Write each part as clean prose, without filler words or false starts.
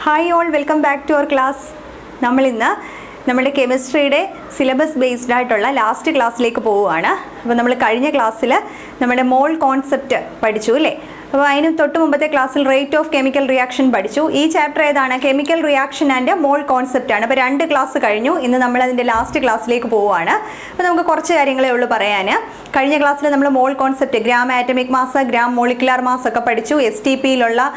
Hi all, welcome back to our class. നമ്മുടെ കെമിസ്ട്രിയുടെ syllabus based ആയിട്ടുള്ള last ക്ലാസ്സിലേക്ക് പോവുകയാണ്. അപ്പോൾ നമ്മൾ കഴിഞ്ഞ ക്ലാസ്സിൽ നമ്മുടെ മോൾ കോൺസെപ്റ്റ് പഠിച്ചു അല്ലേ? അപ്പോൾ അതിന് തൊട്ട് മുമ്പത്തെ ക്ലാസ്സിൽ റേറ്റ് ഓഫ് കെമിക്കൽ റിയാക്ഷൻ പഠിച്ചു. ഈ ചാപ്റ്റർ ഏതാണ്? Chemical reaction and mall concept ആണ്. അപ്പോൾ 2 ക്ലാസ് കഴിഞ്ഞു. ഇന്ന് നമ്മൾ അതിൻ്റെ ലാസ്റ്റ് ക്ലാസ്സിലേക്ക് പോവുകയാണ്. അപ്പോൾ നമുക്ക് കുറച്ച് കാര്യങ്ങളേ ഉള്ളൂ പറയാൻ. കഴിഞ്ഞ ക്ലാസ്സിൽ നമ്മൾ മോൾ concept, gram atomic mass, gram molecular mass ഒക്കെ പഠിച്ചു. STPയിലുള്ള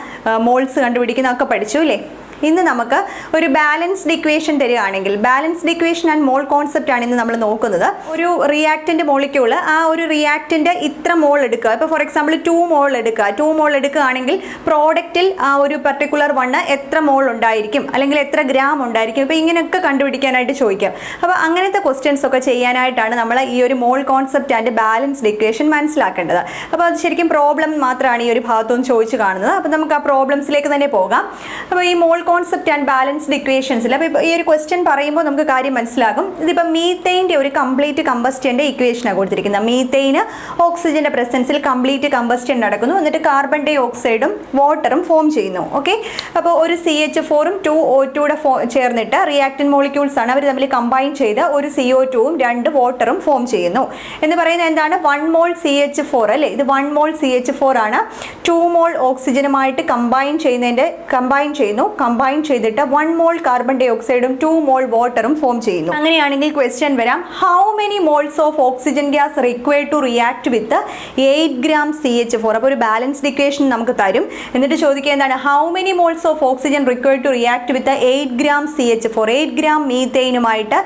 മോൾസ് കണ്ടുപിടിക്കുന്നതൊക്കെ പഠിച്ചു അല്ലേ? ഇന്ന് നമുക്ക് ഒരു ബാലൻസ്ഡ് ഇക്വേഷൻ തരികയാണെങ്കിൽ, balanced equation and mall concept ആണ് ഇന്ന് നമ്മൾ നോക്കുന്നത്. ഒരു റിയാക്റ്റൻ്റ് മോളിക്യൂള്, ആ ഒരു റിയാക്റ്റൻ്റ് ഇത്ര മോൾ എടുക്കുക. ഇപ്പോൾ ഫോർ എക്സാമ്പിൾ 2 മോൾ എടുക്കുക. 2 മോൾ എടുക്കുകയാണെങ്കിൽ പ്രോഡക്റ്റിൽ ആ ഒരു പർട്ടിക്കുലർ വണ്ണ് എത്ര മോൾ ഉണ്ടായിരിക്കും, അല്ലെങ്കിൽ എത്ര ഗ്രാം ഉണ്ടായിരിക്കും. ഇപ്പോൾ ഇങ്ങനെയൊക്കെ കണ്ടുപിടിക്കാനായിട്ട് ചോദിക്കാം. അപ്പോൾ അങ്ങനത്തെ ക്വസ്റ്റ്യൻസ് ഒക്കെ ചെയ്യാനായിട്ടാണ് നമ്മൾ ഈ ഒരു മോൾ കോൺസെപ്റ്റ് ആൻഡ് ബാലൻസ്ഡ് ഇക്വേഷൻ മനസ്സിലാക്കേണ്ടത്. അപ്പോൾ അത് ശരിക്കും പ്രോബ്ലം മാത്രമാണ് ഈ ഒരു ഭാഗത്തുനിന്ന് ചോദിച്ചു കാണുന്നത്. അപ്പോൾ നമുക്ക് ആ പ്രോബ്ലംസിലേക്ക് തന്നെ പോകാം. അപ്പോൾ ഈ മോൾ കോൺസെപ്റ്റ് ആൻഡ് ബാലൻസ്ഡ് ഇക്വേഷൻസിൽ അപ്പോൾ ഈ ഒരു ക്വസ്റ്റ്യൻ പറയുമ്പോൾ നമുക്ക് കാര്യം മനസ്സിലാകും. ഇതിപ്പോൾ മീത്തൈൻ്റെ ഒരു കംപ്ലീറ്റ് കമ്പസ്റ്റൻ്റെ ഇക്വേഷനാണ് കൊടുത്തിരിക്കുന്നത്. മീത്തൈന് ഓക്സിജൻ്റെ പ്രസൻസിൽ കംപ്ലീറ്റ് കമ്പസ്റ്റൻ നടക്കുന്നു, എന്നിട്ട് കാർബൺ ഡൈ ഓക്സൈഡും വാട്ടറും ഫോം ചെയ്യുന്നു. ഓക്കെ, അപ്പോൾ ഒരു CH4ഉം 2O2 ചേർന്നിട്ട് റിയാക്റ്റൻ മോളിക്യൂൾസ് ആണ്. അവർ തമ്മിൽ കമ്പൈൻ ചെയ്ത് ഒരു CO2ഉം 2 വാട്ടറും ഫോം ചെയ്യുന്നു. എന്ന് പറയുന്നത് എന്താണ്? 1 മോൾ CH4 അല്ലേ? ഇത് 1 മോൾ CH4 ആണ്. 2 മോൾ ഓക്സിജനുമായിട്ട് കമ്പൈൻ ചെയ്യുന്നു. കമ്പൈൻ ചെയ്തിട്ട് 1 മോൾ കാർബൺ ഡൈ ഓക്സൈഡും 2 മോൾ വാട്ടറും ഫോം ചെയ്യുന്നു. അങ്ങനെയാണെങ്കിൽ ക്വസ്റ്റ്യൻ വരാം, how many moles of oxygen gas required to react with 8 gram CH4? അപ്പോൾ ഒരു ബാലൻസ്ഡ് ഇക്വേഷൻ നമുക്ക് തരും. എന്നിട്ട് ചോദിക്കുക എന്താണ്? How many moles of oxygen required to react with 8 gram CH4? 8 gram മീത്തൈനുമായിട്ട്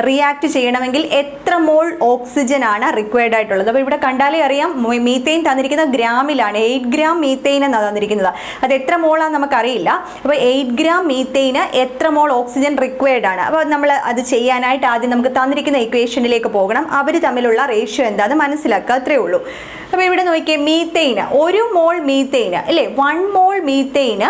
റിയാക്ട് ചെയ്യണമെങ്കിൽ എത്ര മോൾ ഓക്സിജൻ ആണ് റിക്വയർഡ് ആയിട്ടുള്ളത്? അപ്പോൾ ഇവിടെ കണ്ടാലേ അറിയാം, മീത്തൈൻ തന്നിരിക്കുന്നത് ഗ്രാമിലാണ്. 8 ഗ്രാം മീത്തൈൻ എന്നാണ് തന്നിരിക്കുന്നത്. അത് എത്ര മോളാണെന്ന് നമുക്കറിയില്ല. അപ്പോൾ 8 ഗ്രാം മീത്തൈന് എത്ര മോൾ ഓക്സിജൻ റിക്വയർഡ് ആണ്? അപ്പോൾ നമ്മൾ അത് ചെയ്യാനായിട്ട് ആദ്യം നമുക്ക് തന്നിരിക്കുന്ന ഇക്വേഷനിലേക്ക് പോകണം. അവർ തമ്മിലുള്ള റേഷ്യോ എന്താണെന്ന് മനസ്സിലാക്കുക, അത്രയേ ഉള്ളൂ. അപ്പോൾ ഇവിടെ നോക്കിയേ, മീത്തൈന് 1 മോൾ മീത്തൈന് അല്ലേ, 1 മോൾ മീത്തൈന്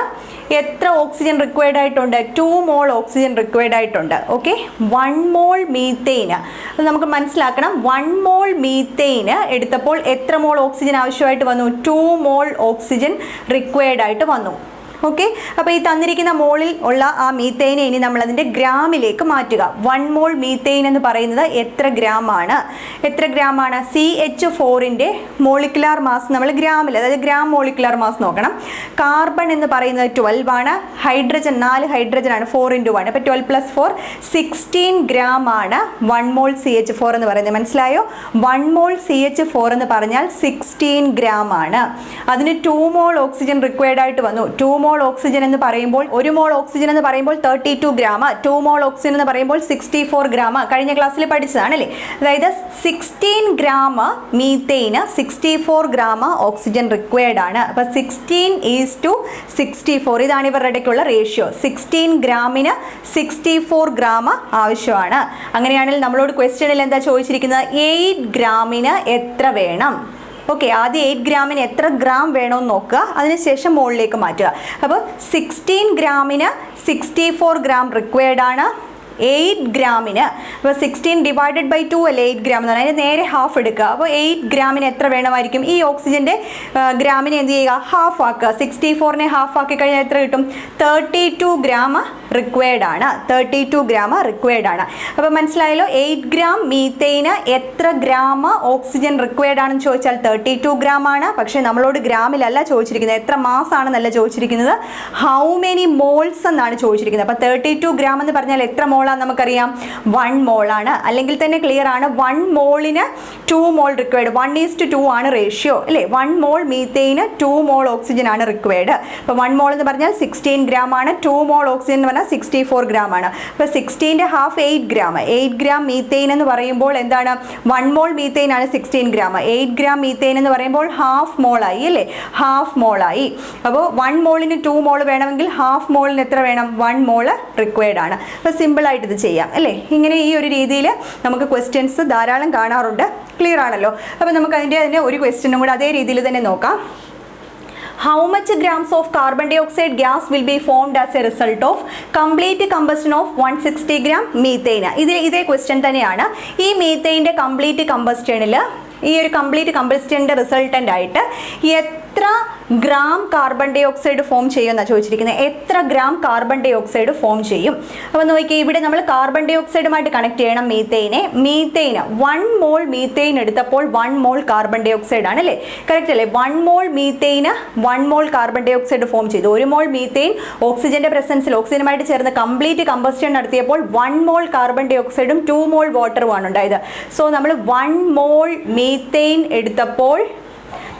എത്ര ഓക്സിജൻ റിക്വയർഡ് ആയിട്ടുണ്ട്? 2 മോൾ ഓക്സിജൻ റിക്വയർഡ് ആയിട്ടുണ്ട്. ഓക്കെ, 1 മോൾ മീത്തൈന് അത് നമുക്ക് മനസ്സിലാക്കണം. 1 മോൾ മീത്തൈന് എടുത്തപ്പോൾ എത്ര മോൾ ഓക്സിജൻ ആവശ്യമായിട്ട് വന്നു? 2 മോൾ ഓക്സിജൻ റിക്വയർഡ് ആയിട്ട് വന്നു. ഓക്കെ, അപ്പോൾ ഈ തന്നിരിക്കുന്ന മോളിൽ ഉള്ള ആ മീത്തൈനെ ഇനി നമ്മൾ അതിൻ്റെ ഗ്രാമിലേക്ക് മാറ്റുക. 1 മോൾ മീത്തൈൻ എന്ന് പറയുന്നത് എത്ര ഗ്രാമാണ്? CH4ൻ്റെ മോളിക്കുലാർ മാസ് നമ്മൾ ഗ്രാമിൽ, അതായത് ഗ്രാം മോളിക്കുലാർ മാസ് നോക്കണം. കാർബൺ എന്ന് പറയുന്നത് 12 ആണ്. ഹൈഡ്രജൻ 4 ഹൈഡ്രജൻ ആണ്, 4 × 1. അപ്പോൾ 12 + 4 16 ഗ്രാം ആണ് 1 മോൾ CH4 എന്ന് പറയുന്നത്. മനസ്സിലായോ? 1 മോൾ CH4 എന്ന് പറഞ്ഞാൽ 16 ഗ്രാം ആണ്. അതിന് 2 മോൾ ഓക്സിജൻ റിക്വയർഡ് ആയിട്ട് വന്നു. 2 മോൾ ഓക്സിജൻ എന്ന് പറയുമ്പോൾ, 1 മോൾ ഓക്സിജൻ എന്ന് പറയുമ്പോൾ 32 ഗ്രാം, 2 മോൾ ഓക്സിജൻ എന്ന് പറയുമ്പോൾ 64 ഗ്രാം. കഴിഞ്ഞ ക്ലാസ്സിൽ പഠിച്ചതാണല്ലേ? അതായത് 16 ഗ്രാം മീത്തൈന് 64 ഗ്രാം ഓക്സിജൻ റിക്വയർഡ് ആണ്. അപ്പോൾ 16:64 ഇതാണ് ഇവരുടെ ഇടയ്ക്കുള്ള റേഷ്യോ. 16 ഗ്രാമിന് 64 ഗ്രാം ആവശ്യമാണ്. അങ്ങനെയാണെങ്കിൽ നമ്മളോട് ക്വസ്റ്റ്യനിൽ എന്താ ചോദിച്ചിരിക്കുന്നത്? 8 ഗ്രാമിന് എത്ര വേണം? ഓക്കെ, ആദ്യം 8 ഗ്രാമിന് എത്ര ഗ്രാം വേണമെന്ന് നോക്കുക, അതിനുശേഷം മുകളിലേക്ക് മാറ്റുക. അപ്പോൾ 16 ഗ്രാമിന് 64 ഗ്രാം റിക്വയർഡ് ആണ്. 8 ഗ്രാമിന്, അപ്പോൾ 16 ഡിവൈഡഡ് ബൈ 2 അല്ലേ 8 ഗ്രാം എന്ന് പറഞ്ഞാൽ അതിന് നേരെ ഹാഫ് എടുക്കുക. അപ്പോൾ 8 ഗ്രാമിന് എത്ര വേണമായിരിക്കും? ഈ ഓക്സിജൻ്റെ ഗ്രാമിനെ എന്ത് ചെയ്യുക? ഹാഫ് ആക്കുക. 64നെ ഹാഫ് ആക്കി കഴിഞ്ഞാൽ എത്ര കിട്ടും? 32 ഗ്രാം റിക്വയർഡ് ആണ്. 32 ഗ്രാം റിക്വയർഡ് ആണ്. അപ്പോൾ മനസ്സിലായല്ലോ, 8 ഗ്രാം മീത്തൈന് എത്ര ഗ്രാം ഓക്സിജൻ റിക്വയർഡ് ആണെന്ന് ചോദിച്ചാൽ 32 ഗ്രാം ആണ്. പക്ഷേ നമ്മളോട് ഗ്രാമിലല്ല ചോദിച്ചിരിക്കുന്നത്, എത്ര മാസ് ആണെന്നല്ല ചോദിച്ചിരിക്കുന്നത്, ഹൗ മെനി മോൾസ് എന്നാണ് ചോദിച്ചിരിക്കുന്നത്. അപ്പോൾ 32 ഗ്രാം എന്ന് പറഞ്ഞാൽ എത്ര മോൾ നമുക്കറിയാം? 1 മോളാണ്. അല്ലെങ്കിൽ തന്നെ ക്ലിയർ ആണ്, 1 മോളിന് 2 മോൾ റിക്വയർഡ്. 1:2 ആണ് റേഷ്യോ അല്ലേ? 1 മോൾ മീത്തൈന് 2 മോൾ ഓക്സിജൻ ആണ് റിക്വയർഡ്. അപ്പോൾ 1 മോൾ എന്ന് പറഞ്ഞാൽ 16 ഗ്രാം ആണ്. 2 മോൾ ഓക്സിജൻ എന്ന് പറഞ്ഞാൽ 64 ഗ്രാം ആണ്. അപ്പോൾ 16ൻ്റെ ഹാഫ് 8 ഗ്രാം. 8 ഗ്രാം മീത്തൈൻ എന്ന് പറയുമ്പോൾ എന്താണ്? 1 മോൾ മീത്തൈൻ ആണ് 16 ഗ്രാം. 8 ഗ്രാം മീത്തൈൻ എന്ന് പറയുമ്പോൾ ഹാഫ് മോളായി അല്ലേ? ഹാഫ് മോളായി. അപ്പോൾ 1 മോളിന് 2 മോൾ വേണമെങ്കിൽ ഹാഫ് മോളിന് എത്ര വേണം? 1 മോൾ റിക്വയർഡ് ആണ്. അപ്പോൾ സിമ്പിളായിട്ട് ഇത് ചെയ്യാം അല്ലേ? ഇങ്ങനെ ഈ ഒരു രീതിയിൽ നമുക്ക് ക്വസ്റ്റ്യൻസ് ധാരാളം കാണാറുണ്ട്. ക്ലിയർ ആണല്ലോ? അപ്പോൾ നമുക്ക് അതിൻ്റെ ഒരു ക്വസ്റ്റ്യനും കൂടെ അതേ രീതിയിൽ തന്നെ നോക്കാം. How much grams of carbon dioxide gas will be formed as a result of complete combustion of 160 gram methane? ഇതേ ക്വസ്റ്റ്യൻ തന്നെയാണ്. ഈ മീത്തൈൻ്റെ കംപ്ലീറ്റ് കമ്പസ്റ്റനിൽ ഈ ഒരു കംപ്ലീറ്റ് കമ്പസ്റ്റൻ്റെ റിസൾട്ടൻ്റ് ആയിട്ട് എത്ര gram carbon dioxide form ചെയ്യുമെന്നാണ് ചോദിച്ചിരിക്കുന്നത്. എത്ര gram carbon dioxide form ചെയ്യും? അപ്പോൾ നോക്കിയാൽ ഇവിടെ നമ്മൾ കാർബൺ ഡൈ ഓക്സൈഡുമായിട്ട് കണക്ട് ചെയ്യണം മീത്തേന്. 1 മോൾ മീത്തേൻ എടുത്തപ്പോൾ 1 മോൾ കാർബൺ ഡൈ ഓക്സൈഡ് ആണ് അല്ലേ? കറക്റ്റ് അല്ലേ? 1 മോൾ മീത്തേന് 1 മോൾ കാർബൺ ഡൈ ഓക്സൈഡ് ഫോം ചെയ്തു. 1 മോൾ മീത്തേൻ ഓക്സിജന്റെ പ്രസൻസിൽ ഓക്സിജനുമായിട്ട് ചേർന്ന് കംപ്ലീറ്റ് കമ്പസ്റ്റൻ നടത്തിയപ്പോൾ 1 മോൾ കാർബൺ ഡൈ ഓക്സൈഡും 2 മോൾ വാട്ടറും ആണ് ഉണ്ടായത്. സോ നമ്മൾ 1 മോൾ മീത്തേൻ എടുത്തപ്പോൾ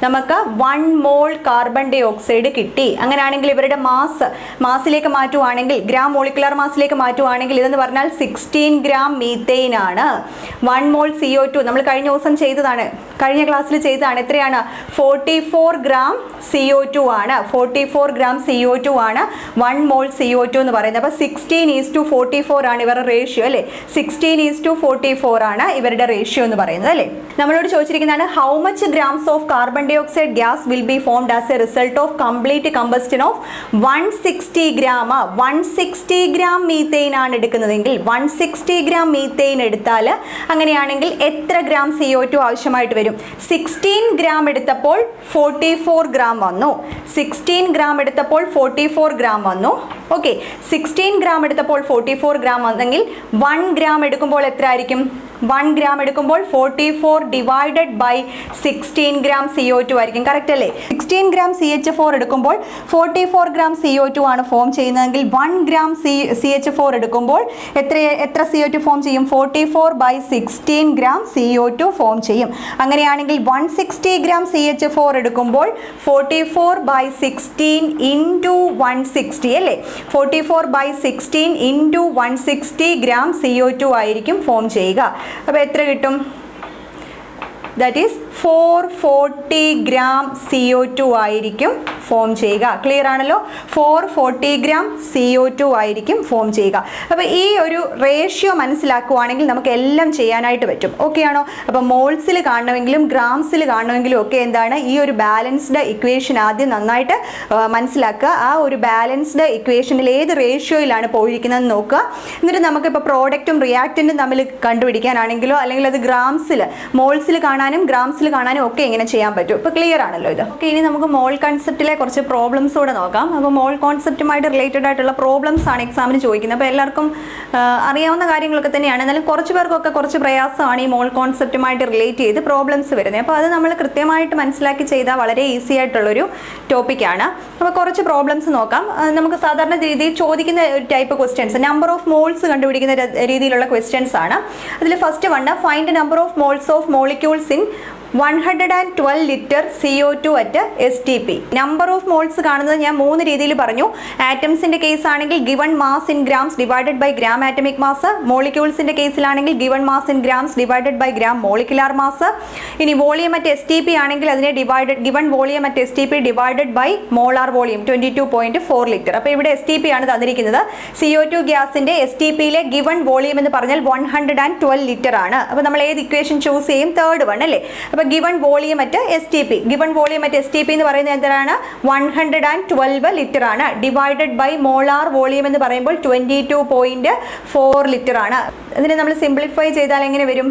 നമുക്ക് 1 മോൾ കാർബൺ ഡൈ ഓക്സൈഡ് കിട്ടി. അങ്ങനെയാണെങ്കിൽ ഇവരുടെ മാസിലേക്ക് മാറ്റുവാണെങ്കിൽ, ഗ്രാം മോളിക്കുലർ മാസിലേക്ക് മാറ്റുവാണെങ്കിൽ ഇതെന്ന് പറഞ്ഞാൽ 16 ഗ്രാം മീത്തേൻ ആണ്. 1 മോൾ CO2 നമ്മൾ കഴിഞ്ഞ ദിവസം ചെയ്തതാണ്, കഴിഞ്ഞ ക്ലാസ്സിൽ ചെയ്തതാണ്. എത്രയാണ്? 44 ഗ്രാം CO2 ആണ്. 44 ഗ്രാം CO2 ആണ് 1 മോൾ CO2 എന്ന് പറയുന്നത്. അപ്പോൾ 16:44 ആണ് ഇവരുടെ റേഷ്യോ അല്ലേ? 16:44 ആണ് ഇവരുടെ റേഷ്യോ എന്ന് പറയുന്നത് അല്ലേ? നമ്മളോട് ചോദിച്ചിരിക്കുന്നതാണ് how much grams of carbon dioxide gas will be formed as a result of complete combustion of 160 gram. 160 gram methane ആണ് എടുക്കുന്നതെങ്കിൽ 160 ഗ്രാം മീത്തേൻ എടുത്താൽ അങ്ങനെയാണെങ്കിൽ എത്ര ഗ്രാം CO2 ആവശ്യമായിട്ട് വരും? 16 ഗ്രാം എടുത്തപ്പോൾ 44 ഗ്രാം വന്നു. 16 ഗ്രാം എടുത്തപ്പോൾ 44 ഗ്രാം വന്നു. ഓക്കെ, 16 ഗ്രാം എടുത്തപ്പോൾ 44 ഗ്രാം വന്നെങ്കിൽ 1 ഗ്രാം എടുക്കുമ്പോൾ എത്ര ആയിരിക്കും? 1 ഗ്രാം എടുക്കുമ്പോൾ 44 ഡിവൈഡഡ് ബൈ 16 ഗ്രാം CO2 ആയിരിക്കും. കറക്റ്റ് അല്ലേ? 16 ഗ്രാം CH4 എടുക്കുമ്പോൾ 44 ഗ്രാം CO2 ആണ് ഫോം ചെയ്യുന്നതെങ്കിൽ 1 ഗ്രാം CH4 എടുക്കുമ്പോൾ എത്ര CO2 ഫോം ചെയ്യും? 44 ബൈ 16 ഗ്രാം CO2 ഫോം ചെയ്യും. അങ്ങനെയാണെങ്കിൽ 160 ഗ്രാം CH4 എടുക്കുമ്പോൾ 44 ബൈ 16 ഇൻറ്റു 160 അല്ലേ? 44 ബൈ 16 ഇൻറ്റു 160 ഗ്രാം CO2 ആയിരിക്കും ഫോം ചെയ്യുക. അപ്പോൾ എത്ര കിട്ടും? ദാറ്റ് ഈസ് 440 ഗ്രാം CO2 ആയിരിക്കും ഫോം ചെയ്യുക. ക്ലിയർ ആണല്ലോ? 440 ഗ്രാം CO2 ആയിരിക്കും ഫോം ചെയ്യുക. അപ്പോൾ ഈ ഒരു റേഷ്യോ മനസ്സിലാക്കുവാണെങ്കിൽ നമുക്ക് എല്ലാം ചെയ്യാനായിട്ട് പറ്റും. ഓക്കെ ആണോ? അപ്പോൾ മോൾസിൽ കാണണമെങ്കിലും ഗ്രാംസിൽ കാണണമെങ്കിലും ഒക്കെ എന്താണ് ഈ ഒരു ബാലൻസ്ഡ് ഇക്വേഷൻ ആദ്യം നന്നായിട്ട് മനസ്സിലാക്കുക. ആ ഒരു ബാലൻസ്ഡ് ഇക്വേഷനിൽ ഏത് റേഷ്യോയിലാണ് പോയിരിക്കുന്നതെന്ന് നോക്കുക. എന്നിട്ട് നമുക്കിപ്പോൾ പ്രോഡക്റ്റും റിയാക്റ്റൻറ്റും തമ്മിൽ കണ്ടുപിടിക്കാനാണെങ്കിലോ അല്ലെങ്കിൽ അത് ഗ്രാംസിൽ മോൾസിൽ കാണാനും ഗ്രാംസിൽ കാണാനും ഒക്കെ എങ്ങനെ ചെയ്യാൻ പറ്റും. ഇപ്പോൾ ക്ലിയർ ആണല്ലോ ഇത്? ഓക്കെ, ഇനി നമുക്ക് മോൾ കൺസെപ്റ്റിലെ കുറച്ച് പ്രോബ്ലംസ് കൂടെ നോക്കാം. അപ്പോൾ മോൾ കോൺസെപ്റ്റുമായിട്ട് റിലേറ്റഡ് ആയിട്ടുള്ള പ്രോബ്ലംസ് ആണ് എക്സാമിന് ചോദിക്കുന്നത്. അപ്പോൾ എല്ലാവർക്കും അറിയാവുന്ന കാര്യങ്ങളൊക്കെ തന്നെയാണ്. എന്നാലും കുറച്ച് പേർക്കൊക്കെ കുറച്ച് പ്രയാസമാണ് ഈ മോൾ കോൺസെപ്റ്റുമായിട്ട് റിലേറ്റ് ചെയ്ത് പ്രോബ്ലംസ് വരുന്നത്. അപ്പോൾ അത് നമ്മൾ കൃത്യമായിട്ട് മനസ്സിലാക്കി ചെയ്താൽ വളരെ ഈസി ആയിട്ടുള്ളൊരു ടോപ്പിക്കാണ്. അപ്പോൾ കുറച്ച് പ്രോബ്ലംസ് നോക്കാം. നമുക്ക് സാധാരണ രീതിയിൽ ചോദിക്കുന്ന ഒരു type questions, number of moles കണ്ടുപിടിക്കുന്ന രീതിയിലുള്ള ക്വസ്റ്റ്യൻസ് ആണ്. അതിൽ first one, find number of moles of molecules in 112 litre CO2 at STP. Number of moles കാണുന്നത് ഞാൻ 3 രീതിയിൽ പറഞ്ഞു. ആറ്റംസിന്റെ കേസ് ആണെങ്കിൽ given mass in grams divided by gram atomic mass. മോളിക്യൂൾസിന്റെ കേസിലാണെങ്കിൽ given mass in grams divided by gram molecular mass. ഇനി volume at STP ആണെങ്കിൽ അതിനെ given volume at STP divided by molar volume 22.4 litre. അപ്പോൾ ഇവിടെ STP ആണ് തന്നിരിക്കുന്നത്. CO2 ഗ്യാസിന്റെ STPയിലെ ഗിവൺ വോളിയം എന്ന് പറഞ്ഞാൽ 112 ലിറ്റർ ആണ്. അപ്പോൾ നമ്മൾ ഏത് ഇക്വേഷൻ ചൂസ് ചെയ്യും? തേർഡ് വൺ അല്ലേ? അപ്പോൾ given volume at STP, given volume at STP എന്ന് പറയുന്നത് എന്താണ്? 112 ലിറ്റർ ആണ്. ഡിവൈഡഡ് ബൈ മോളാർ വോളിയം എന്ന് പറയുമ്പോൾ 22.4 ലിറ്റർ ആണ്. അതിനെ നമ്മൾ സിംപ്ലിഫൈ ചെയ്താൽ എങ്ങനെ വരും?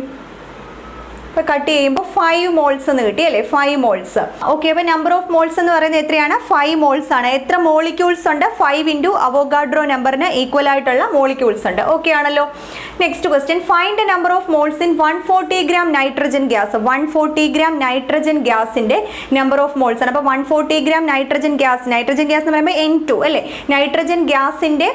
അപ്പോൾ കട്ട് ചെയ്യുമ്പോൾ 5 മോൾസ് എന്ന് കിട്ടി അല്ലേ? 5 മോൾസ്. ഓക്കെ, അപ്പോൾ നമ്പർ ഓഫ് മോൾസ് എന്ന് പറയുന്നത് എത്രയാണ്? 5 മോൾസ് ആണ്. എത്ര മോളിക്യൂൾസ് ഉണ്ട്? 5 ഇൻറ്റു അവോഗാഡ്രോ നമ്പറിന് ഈക്വൽ ആയിട്ടുള്ള മോളിക്യൂൾസ് ഉണ്ട്. ഓക്കെ ആണല്ലോ? Next question, find the number of moles in 140 gram nitrogen gas. 140 gram nitrogen ഗ്യാസിന്റെ നമ്പർ ഓഫ് മോൾസ് ആണ്. അപ്പോൾ 140 ഗ്രാം നൈട്രജൻ ഗ്യാസ് എന്ന് പറയുമ്പോൾ N2 അല്ലേ? നൈട്രജൻ ഗ്യാസിന്റെ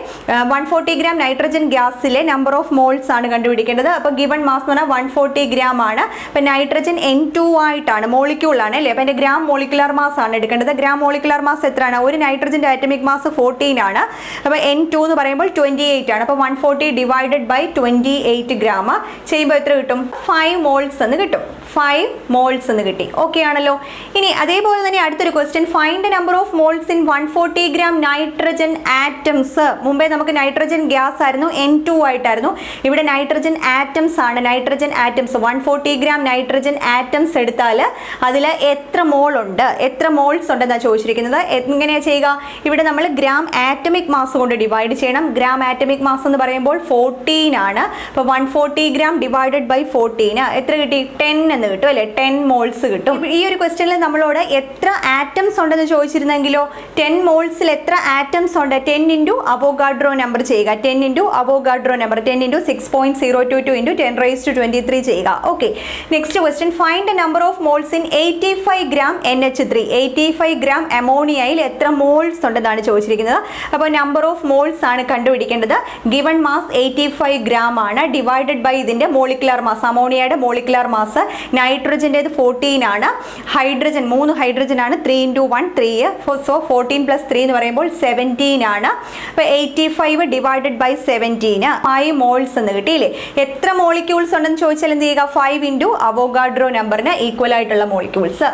140 ഗ്രാം നൈട്രജൻ ഗ്യാസിലെ നമ്പർ ഓഫ് മോൾസ് ആണ് കണ്ടുപിടിക്കേണ്ടത്. അപ്പോൾ ഗിവൺ മാസ് എന്ന് പറഞ്ഞാൽ 140 ഗ്രാം ആണ്. അപ്പോൾ നൈട്രജൻ N2 ആയിട്ടാണ്, മോളിക്യൂൾ ആണ് അല്ലേ? അപ്പോൾ അതിന്റെ ഗ്രാം മോളിക്കുലാർ മാസ് ആണ് എടുക്കേണ്ടത്. ഗ്രാം മോളിക്കുലാർ മാസ് എത്രയാണ്? ഒരു നൈട്രജന്റെ ആറ്റമിക് മാസ് 14 ആണ്. അപ്പോൾ N2 എന്ന് പറയുമ്പോൾ 28 ആണ്. അപ്പോൾ 140 ഡിവൈഡഡ് ബൈ 28 ഗ്രാം ചെയ്യുമ്പോൾ എത്ര കിട്ടും? 5 മോൾസ് എന്ന് കിട്ടും. 5 മോൾസ് എന്ന് കിട്ടി. ഓക്കെ ആണല്ലോ? ഇനി അതേപോലെ തന്നെ അടുത്തൊരു question, find number of moles in 140 gram nitrogen atoms. മുമ്പേ നമുക്ക് നൈട്രജൻ ഗ്യാസ് ആയിരുന്നു, N2 ആയിട്ടായിരുന്നു. ഇവിടെ നൈട്രജൻ ആറ്റംസ് ആണ്. Nitrogen atoms 140 gram nitrogen atoms എടുത്താൽ അതിൽ എത്ര മോൾ ഉണ്ട്, എത്ര മോൾസ് ഉണ്ടെന്നാണ് ചോദിച്ചിരിക്കുന്നത്. എങ്ങനെയാണ് ചെയ്യുക? ഇവിടെ നമ്മൾ ഗ്രാം ആറ്റമിക് മാസ് കൊണ്ട് ഡിവൈഡ് ചെയ്യണം. ഗ്രാം ആറ്റമിക് മാസ് എന്ന് പറയുമ്പോൾ 14 ആണ്. അപ്പോൾ 140 ഗ്രാം ഡിവൈഡഡ് ബൈ 14 എത്ര കിട്ടി? 10 എന്ന് കിട്ടും അല്ലേ, 10 മോൾസ് കിട്ടും. ഈ ഒരു ക്വസ്റ്റ്യനിൽ നമ്മളോട് എത്ര ആറ്റംസ് ഉണ്ടെന്ന് ചോദിച്ചിരുന്നെങ്കിലോ 10 മോൾസിൽ എത്ര ആറ്റംസ് ഉണ്ട്, 10 ഇൻറ്റു അവോഗാഡ്രോ നമ്പർ ചെയ്യുക, 10 into Avogadro number 10 into 6.022 into 10⁻23 ചെയ്യുക. Okay, next question find the number of moles in 85 gram NH3. 85 gram അമോണിയയിൽ എത്ര മോൾസ് ഉണ്ടെന്നാണ് ചോദിച്ചിരിക്കുന്നത്. അപ്പോൾ നമ്പർ ഓഫ് മോൾസ് ആണ് കണ്ടുപിടിക്കേണ്ടത്. ഗിവൺ മാസ് 85 ഗ്രാം ആണ്, ഡിവൈഡഡ് ബൈ ഇതിന്റെ മോളിക്കുലർ മാസ്, അമോണിയയുടെ മോളിക്കുലർ മാസ്, നൈട്രജൻ്റെത് 14 ആണ്, ഹൈഡ്രജൻ 3 ഹൈഡ്രജൻ ആണ്, 3 ഇൻറ്റു 1 3, സോ 14 + 3 എന്ന് പറയുമ്പോൾ 17 ആണ്. അപ്പോൾ 85 ഡിവൈഡഡ് ബൈ 17 5 മോൾസ് എന്ന് കിട്ടിയില്ലേ. എത്ര മോളിക്യൂൾസ് ഉണ്ടെന്ന് ചോദിച്ചാൽ എന്ത് ചെയ്യുക, 5 ഇൻറ്റു അവോഗാഡ്രോ നമ്പറിന് ഈക്വൽ ആയിട്ടുള്ള molecules.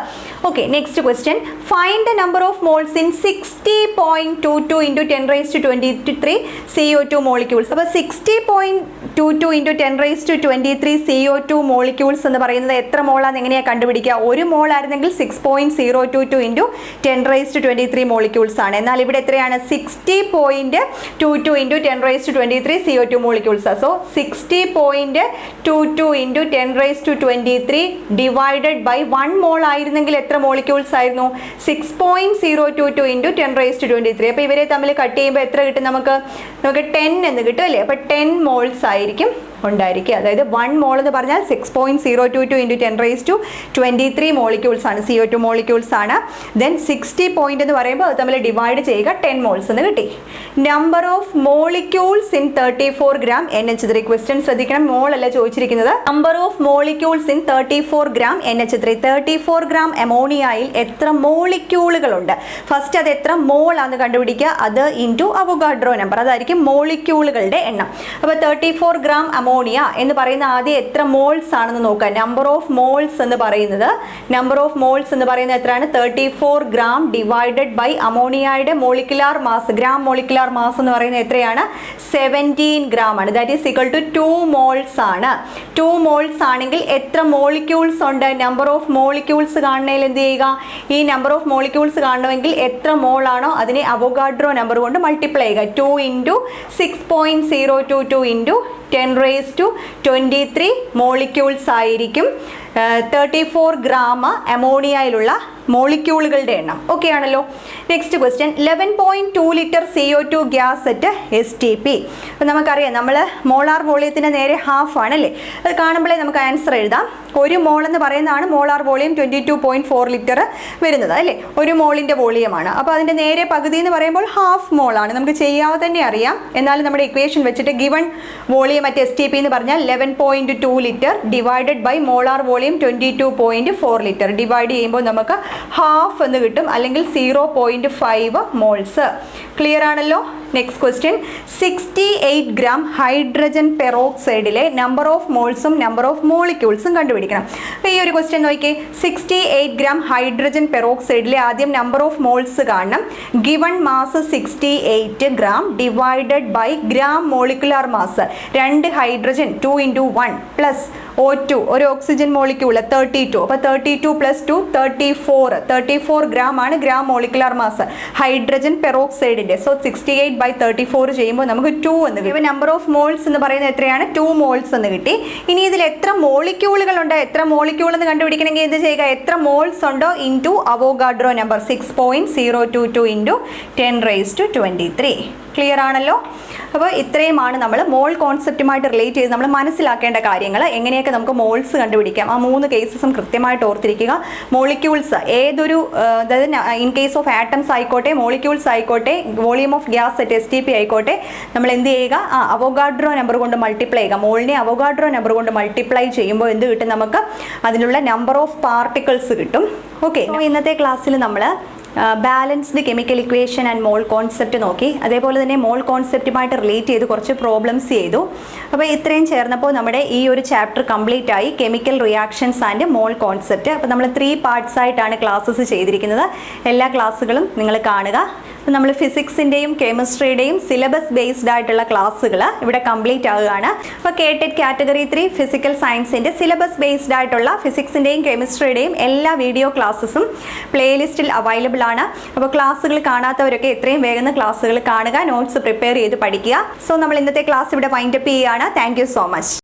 Okay, next question find the number of moles in 60.22 into 10⁻23 CO2 molecules. അപ്പോൾ 60.22 ഇൻറ്റു 10⁻23 CO2 മോളിക്യൂൾസ് എന്ന് പറയുന്നത് എത്ര മോളാണെന്ന് എങ്ങനെയാണ് കണ്ടുപിടിക്കുക? ഒരു മോൾ ആയിരുന്നെങ്കിൽ 6.022 ഇൻറ്റു 10⁻23 മോളിക്യൂൾസ് ആണ്. എന്നാൽ ഇവിടെ എത്രയാണ്? 60.22 into 10⁻23 CO2 molecules. So 60.22 into 10⁻23 divided by 1 mole ആയിരുന്നെങ്കിൽ എത്ര മോളിക്യൂൾസ് ആയിരുന്നു? 6.022 ഇൻറ്റു 10⁻23. അപ്പോൾ ഇവരെ തമ്മിൽ കട്ട് ചെയ്യുമ്പോൾ എത്ര കിട്ടും? നമുക്ക് 10 എന്ന് കിട്ടും അല്ലേ. അപ്പോൾ 10 മോൾസ് ആയിരിക്കും ഉണ്ടായിരിക്കുക. അതായത് 1 മോൾ എന്ന് പറഞ്ഞാൽ 6.022 ഇൻറ്റു 10⁻23 മോളിക്യൂൾസ് ആണ്, CO2 മോളിക്യൂൾസ് ആണ്. ദെൻ 60 പോയിന്റ് എന്ന് പറയുമ്പോൾ അത് തമ്മിൽ ഡിവൈഡ് ചെയ്യുക, 10 മോൾസ് എന്ന് കിട്ടി. Number of molecules in 34 gram NH3. Question ശ്രദ്ധിക്കണം, മോൾ അല്ല ചോദിച്ചിരിക്കുന്നത്. Number of molecules in 34 gram NH3. 34 gram അമോണിയയിൽ എത്ര മോളിക്യൂളുകളുണ്ട്? ഫസ്റ്റ് അത് എത്ര മോൾ ആണെന്ന് കണ്ടുപിടിക്കുക, അത് ഇൻറ്റു അവോഗാഡ്രോ നമ്പർ, അതായിരിക്കും മോളിക്യൂളുകളുടെ എണ്ണം. അപ്പോൾ 34 ഗ്രാം അമോണിയ എന്ന് പറയുന്ന ആദ്യം എത്ര മോൾസ് ആണെന്ന് നോക്കുക. നമ്പർ ഓഫ് മോൾസ് എന്ന് പറയുന്നത് എത്രയാണ്? 34 ഗ്രാം ഡിവൈഡഡ് ബൈ അമോണിയയുടെ molecular mass, gram molecular mass എന്ന് പറയുന്നത് എത്രയാണ്? 17 ഗ്രാം ആണ്. That is equal to 2 moles ആണ്. 2 മോൾസ് ആണെങ്കിൽ എത്ര മോളിക്യൂൾസ് ഉണ്ട്? നമ്പർ ഓഫ് മോളിക്യൂൾസ് കാണണമെങ്കിൽ എന്ത് ചെയ്യുക? ഈ നമ്പർ ഓഫ് മോളിക്യൂൾസ് കാണണമെങ്കിൽ എത്ര മോൾ ആണോ അതിനെ അവോഗാഡ്രോ നമ്പർ കൊണ്ട് മൾട്ടിപ്ലൈ ചെയ്യുക. 2 ഇൻറ്റു 6.022 ഇൻറ്റു 10⁻23 മോളിക്യൂൾസ് ആയിരിക്കും 34 ഗ്രാം അമോണിയയിലുള്ള മോളിക്യൂളുകളുടെ എണ്ണം. ഓക്കെ ആണല്ലോ. Next question 11.2 litre CO2 gas at STP. അപ്പോൾ നമുക്കറിയാം നമ്മൾ മോളാർ വോളിയത്തിൻ്റെ നേരെ ഹാഫ് ആണല്ലേ. അത് കാണുമ്പോഴേ നമുക്ക് ആൻസർ എഴുതാം. ഒരു മോൾ എന്ന് പറയുന്നതാണ് മോളാർ വോളിയം 22.4 ലിറ്റർ വരുന്നത് അല്ലേ. ഒരു മോളിൻ്റെ വോളിയമാണ്. അപ്പോൾ അതിൻ്റെ നേരെ പകുതി എന്ന് പറയുമ്പോൾ ഹാഫ് മോളാണ്. നമുക്ക് ചെയ്യാതെ തന്നെ അറിയാം. എന്നാലും നമ്മുടെ ഇക്വേഷൻ വെച്ചിട്ട് ഗിവൺ വോളിയം അറ്റ് STP എന്ന് പറഞ്ഞാൽ 11.2 litre divided by molar volume 22.4 litre divide ചെയ്യുമ്പോൾ നമുക്ക് ഹാഫ് എന്ന് കിട്ടും, അല്ലെങ്കിൽ 0.5 മോൾസ്. ക്ലിയർ ആണല്ലോ. നെക്സ്റ്റ് ക്വസ്റ്റ്യൻ 68 ഗ്രാം ഹൈഡ്രജൻ പെറോക്സൈഡിലെ നമ്പർ ഓഫ് മോൾസും നമ്പർ ഓഫ് മോളിക്യൂൾസും കണ്ടുപിടിക്കണം. അപ്പോൾ ഈ ഒരു ക്വസ്റ്റ്യൻ നോക്കിയേ. 68 ഗ്രാം ഹൈഡ്രജൻ പെറോക്സൈഡിലെ ആദ്യം നമ്പർ ഓഫ് മോൾസ് കാണണം. Given mass 68 gram divided by gram molecular mass, 2 hydrogen 2 into 1 plus O2 ഒരു ഓക്സിജൻ മോളിക്യൂള് 32. അപ്പോൾ 32 + 2 34 ഗ്രാം ആണ് ഗ്രാം മോളിക്കുലാർ മാസ് ഹൈഡ്രജൻ പെറോക്സൈഡിൻ്റെ. സോ 68/34 ചെയ്യുമ്പോൾ നമുക്ക് 2 എന്ന് കിട്ടും. നമ്പർ ഓഫ് മോൾസ് എന്ന് പറയുന്നത് എത്രയാണ്? 2 മോൾസ് എന്ന് കിട്ടി. ഇനി ഇതിൽ എത്ര മോളിക്യൂളുകളുണ്ട്? എത്ര മോളിക്യൂൾ എന്ന് കണ്ടുപിടിക്കണമെങ്കിൽ എന്ത് ചെയ്യുക? എത്ര മോൾസ് ഉണ്ടോ into Avogadro number 6.022 into 10⁻23. Clear ആണല്ലോ. അപ്പോൾ ഇത്രയുമാണ് നമ്മൾ മോൾ കോൺസെപ്റ്റുമായിട്ട് റിലേറ്റ് ചെയ്ത് നമ്മൾ മനസ്സിലാക്കേണ്ട കാര്യങ്ങൾ. എങ്ങനെയൊക്കെ നമുക്ക് മോൾസ് കണ്ടുപിടിക്കാം, ആ 3 കേസസും കൃത്യമായിട്ട് ഓർത്തിരിക്കുക. മോളിക്യൂൾസ് ഏതൊരു, അതായത് ഇൻ കേസ് ഓഫ് ആറ്റംസ് ആയിക്കോട്ടെ, മോളിക്യൂൾസ് ആയിക്കോട്ടെ, volume of gas at STP ആയിക്കോട്ടെ, നമ്മൾ എന്ത് ചെയ്യുക? അവോഗാഡ്രോ നമ്പർ കൊണ്ട് മൾട്ടിപ്ലൈ ചെയ്യുക. മോളിനെ അവോഗാഡ്രോ നമ്പർ കൊണ്ട് മൾട്ടിപ്ലൈ ചെയ്യുമ്പോൾ എന്ത് കിട്ടും? നമുക്ക് അതിനുള്ള നമ്പർ ഓഫ് പാർട്ടിക്കിൾസ് കിട്ടും. ഓക്കെ, ഇന്നത്തെ ക്ലാസ്സിൽ നമ്മൾ balanced chemical equation and mall concept നോക്കി. അതേപോലെ തന്നെ മോൾ കോൺസെപ്റ്റുമായിട്ട് റിലേറ്റ് ചെയ്ത് കുറച്ച് പ്രോബ്ലംസ് ചെയ്തു. അപ്പോൾ ഇത്രയും ചേർന്നപ്പോൾ നമ്മുടെ ഈ ഒരു ചാപ്റ്റർ കംപ്ലീറ്റ് ആയി, chemical reactions and mall concept. അപ്പോൾ നമ്മൾ 3 പാർട്സ് ആയിട്ടാണ് ക്ലാസ്സസ് ചെയ്തിരിക്കുന്നത്. എല്ലാ ക്ലാസ്സുകളും നിങ്ങൾ കാണുക. അപ്പോൾ നമ്മൾ ഫിസിക്സിൻ്റെയും കെമിസ്ട്രിയുടെയും സിലബസ് ബേസ്ഡ് ആയിട്ടുള്ള ക്ലാസ്സുകൾ ഇവിടെ കംപ്ലീറ്റ് ആവുകയാണ്. അപ്പോൾ KTET കാറ്റഗറി 3 ഫിസിക്കൽ സയൻസിൻ്റെ സിലബസ് ബേസ്ഡ് ആയിട്ടുള്ള ഫിസിക്സിൻ്റെയും കെമിസ്ട്രിയുടെയും എല്ലാ വീഡിയോ ക്ലാസ്സസും പ്ലേലിസ്റ്റിൽ അവൈലബിൾ ആണ്. അപ്പോൾ ക്ലാസ്സുകൾ കാണാത്തവരൊക്കെ എത്രയും വേഗം ക്ലാസ്സുകൾ കാണുക, നോട്ട്സ് പ്രിപ്പയർ ചെയ്ത് പഠിക്കുക. സോ നമ്മൾ ഇന്നത്തെ ക്ലാസ് ഇവിടെ വൈൻഡപ്പ് ചെയ്യുകയാണ്. Thank you so much.